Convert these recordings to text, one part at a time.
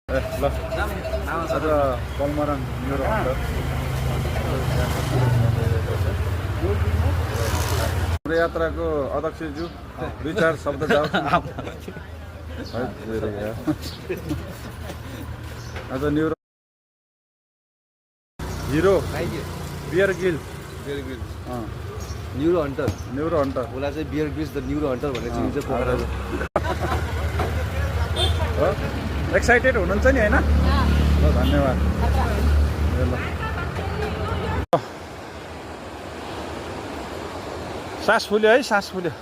ल आज कलमरङ neuro hunter हाम्रो यात्राको अध्यक्षज्यू दुई चार शब्द जाऊ आज neuro hero Bear Grylls neuro hunter उसलाई चाहिँ Bear Grylls the neuro hunter भनेर चिनिन्छ पोखराको। एक्साइटेड हुनुहुन्छ नि होइन? ल धन्यवाद। ल सास फुल्यो है, सास फुल्यो।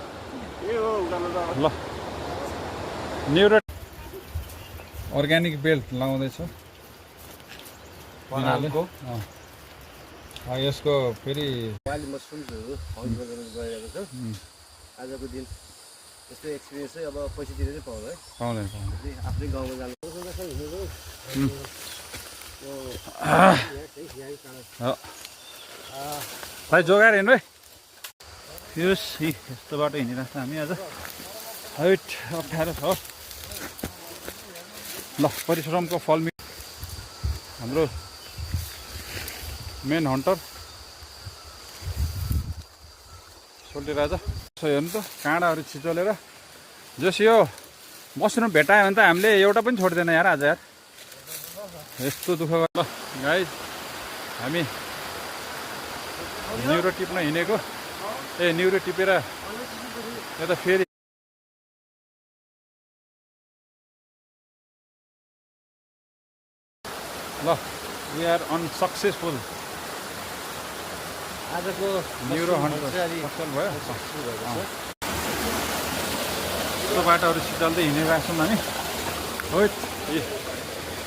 ल न्युरो अर्ग्यानिक बेल्ट लगाउँदैछ यसको फेरि म सुन्छु गइरहेको छु आजको दिन यस्तो एक्सपिरियन्स चाहिँ अब पैसा दिएर चाहिँ पाउँछ है, पाउँदैन आफ्नै गाउँमा जानु भाइ जोगाएर हिँड्नु है। यस्तो बाटो हिँडिरहेको छ हामी आज। हाइट अप्ठ्यारो छ। ल परिश्रमको फल हाम्रो मेन हन्टर सोल्टी राजा हेर्नु त काँडाहरू छिचोलेर जस यो मसरुम भेटायो भने त हामीले एउटा पनि छोड्दैन यार आज यार। यस्तो दुःख गर ल गाइस हामी न्युरो टिप्न हिँडेको न्युरो टिपेर यता फेरि ल वी आर अनसक्सेसफुल। आजको न्युरो हन्टर सफल भयो। यस्तो बाटोहरू सिचाल्दै हिँडिरहेको छौँ हामी। हो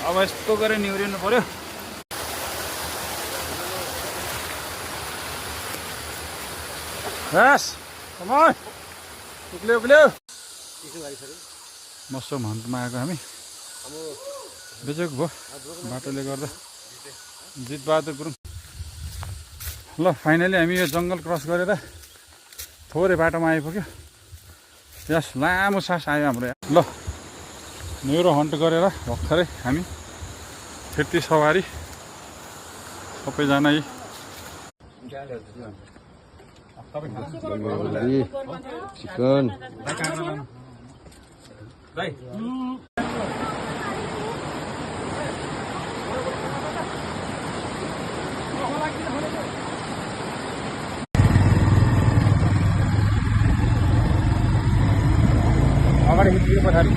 अब यस्तो गरेर निहुरिनु पर्यो। बस कमान उक्ल्यो उक्ल्यो। मसरुम हन्टमा आएको हामी बेचेको भयो बाटोले गर्दा। जितबहादुर गुरुङ। ल फाइनली हामी यो जङ्गल क्रस गरेर थोरै बाटोमा आइपुग्यो। यस लामो सास आयो हाम्रो। ल न्युरो हन्ट गरेर भर्खरै हामी 30 सवारी सबैजना चिकन अगाडि पछाडि